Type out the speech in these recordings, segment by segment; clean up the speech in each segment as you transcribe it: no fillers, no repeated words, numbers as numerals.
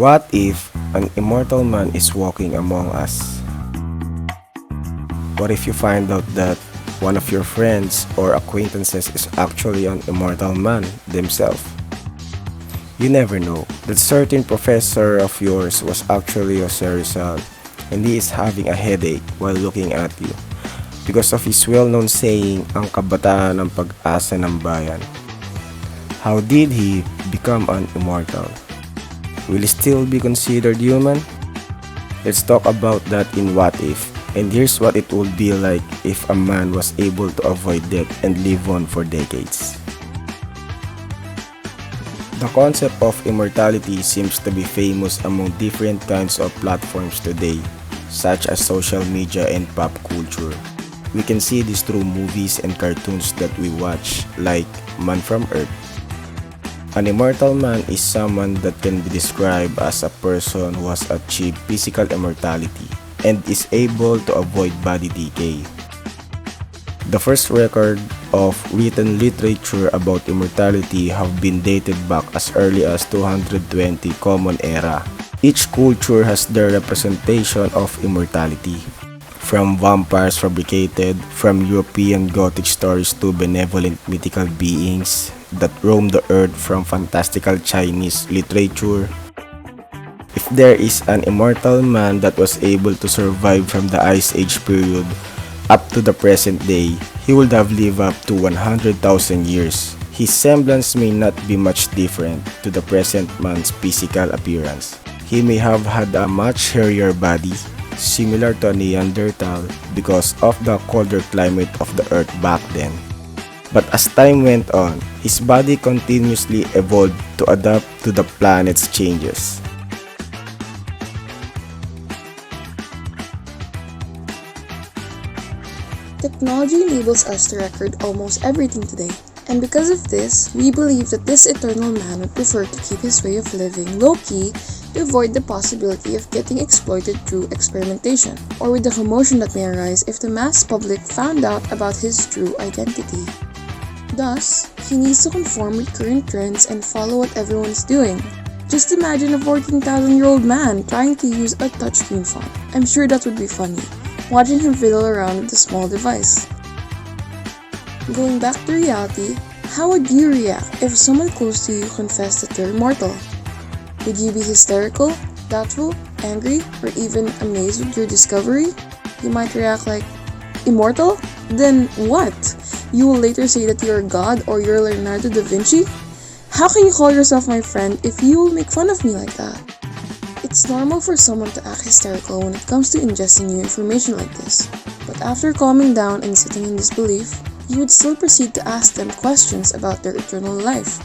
What if an immortal man is walking among us? What if you find out that one of your friends or acquaintances is actually an immortal man themselves? You never know. That certain professor of yours was actually Jose Rizal, and he is having a headache while looking at you because of his well-known saying, ang kabataan ang pag-asa ng bayan. How did he become an immortal? Will he still be considered human? Let's talk about that in What If, and here's what it would be like if a man was able to avoid death and live on for decades. The concept of immortality seems to be famous among different kinds of platforms today, such as social media and pop culture. We can see this through movies and cartoons that we watch, like Man from Earth. An immortal man is someone that can be described as a person who has achieved physical immortality and is able to avoid body decay. The first record of written literature about immortality have been dated back as early as 220 Common Era. Each culture has their representation of immortality, from vampires fabricated from European Gothic stories to benevolent mythical beings that roam the earth from fantastical Chinese literature. If there is an immortal man that was able to survive from the Ice Age period up to the present day, he would have lived up to 100,000 years. His semblance may not be much different to the present man's physical appearance. He may have had a much hairier body, similar to a Neanderthal because of the colder climate of the earth back then. But as time went on, his body continuously evolved to adapt to the planet's changes. Technology enables us to record almost everything today, and because of this, we believe that this eternal man would prefer to keep his way of living low-key to avoid the possibility of getting exploited through experimentation, or with the commotion that may arise if the mass public found out about his true identity. Thus, he needs to conform with current trends and follow what everyone's doing. Just imagine a 14,000-year-old man trying to use a touchscreen phone. I'm sure that would be funny, watching him fiddle around with a small device. Going back to reality, how would you react if someone close to you confessed that they're immortal? Would you be hysterical, doubtful, angry, or even amazed with your discovery? You might react like, immortal? Then what? You will later say that you're God or you're Leonardo da Vinci? How can you call yourself my friend if you will make fun of me like that? It's normal for someone to act hysterical when it comes to ingesting new information like this. But after calming down and sitting in disbelief, you would still proceed to ask them questions about their eternal life.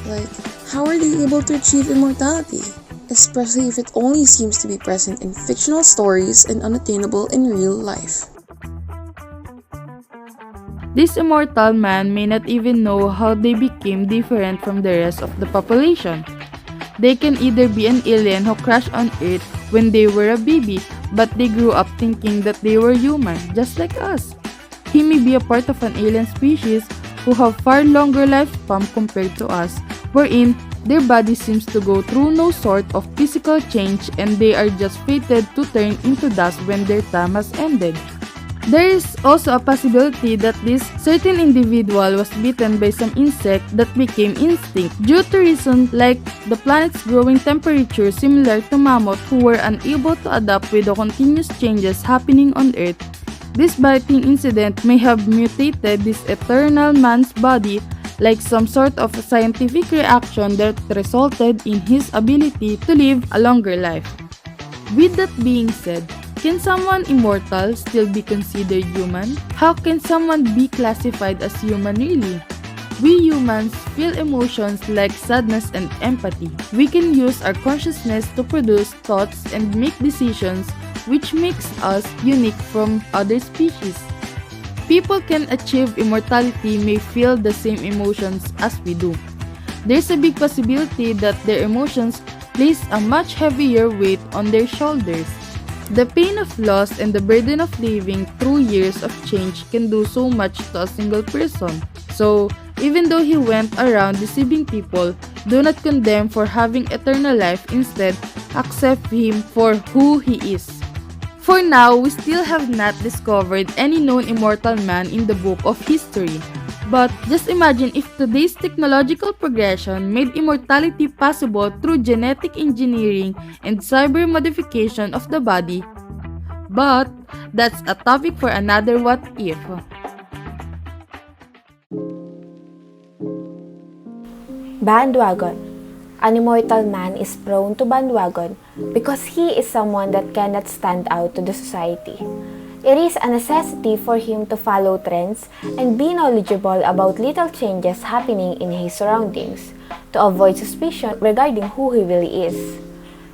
Like, how are they able to achieve immortality? Especially if it only seems to be present in fictional stories and unattainable in real life. This immortal man may not even know how they became different from the rest of the population. They can either be an alien who crashed on Earth when they were a baby, but they grew up thinking that they were human, just like us. He may be a part of an alien species who have far longer lifespan compared to us, wherein their body seems to go through no sort of physical change and they are just fated to turn into dust when their time has ended. There is also a possibility that this certain individual was bitten by some insect that became extinct due to reasons like the planet's growing temperature, similar to mammoths who were unable to adapt with the continuous changes happening on Earth. This biting incident may have mutated this eternal man's body like some sort of a scientific reaction that resulted in his ability to live a longer life. With that being said, can someone immortal still be considered human? How can someone be classified as human really? We humans feel emotions like sadness and empathy. We can use our consciousness to produce thoughts and make decisions, which makes us unique from other species. People can achieve immortality may feel the same emotions as we do. There's a big possibility that their emotions place a much heavier weight on their shoulders. The pain of loss and the burden of living through years of change can do so much to a single person. So, even though he went around deceiving people, Do not condemn for having eternal life, instead, accept him for who he is. For now, we still have not discovered any known immortal man in the book of history. But just imagine if today's technological progression made immortality possible through genetic engineering and cyber modification of the body. But that's a topic for another what if. Bandwagon. An immortal man is prone to bandwagon because he is someone that cannot stand out to the society. It is a necessity for him to follow trends and be knowledgeable about little changes happening in his surroundings to avoid suspicion regarding who he really is.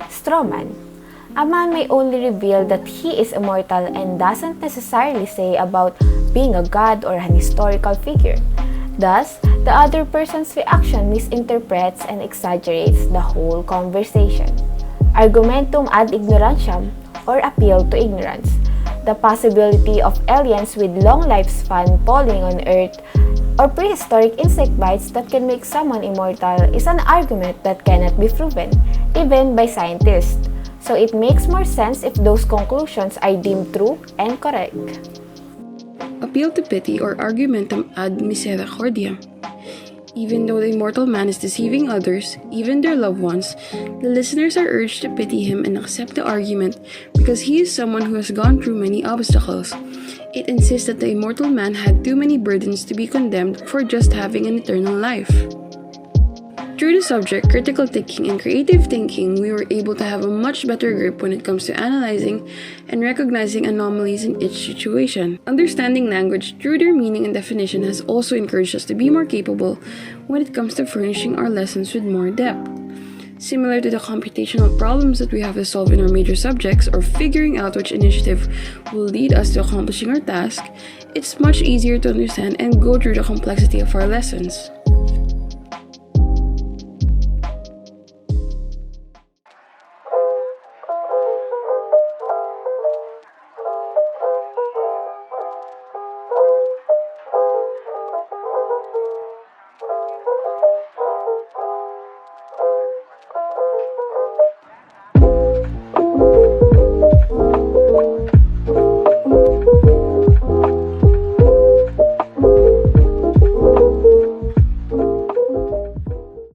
Strawman. A man may only reveal that he is immortal and doesn't necessarily say about being a god or an historical figure. Thus, the other person's reaction misinterprets and exaggerates the whole conversation. Argumentum ad ignorantiam, or appeal to ignorance. The possibility of aliens with long lifespan falling on Earth or prehistoric insect bites that can make someone immortal is an argument that cannot be proven, even by scientists. So it makes more sense if those conclusions are deemed true and correct. Appeal to pity or argumentum ad misericordiam. Even though the immortal man is deceiving others, even their loved ones, the listeners are urged to pity him and accept the argument because he is someone who has gone through many obstacles. It insists that the immortal man had too many burdens to be condemned for just having an eternal life. Through the subject, critical thinking and creative thinking, we were able to have a much better grip when it comes to analyzing and recognizing anomalies in each situation. Understanding language through their meaning and definition has also encouraged us to be more capable when it comes to furnishing our lessons with more depth. Similar to the computational problems that we have to solve in our major subjects or figuring out which initiative will lead us to accomplishing our task, it's much easier to understand and go through the complexity of our lessons.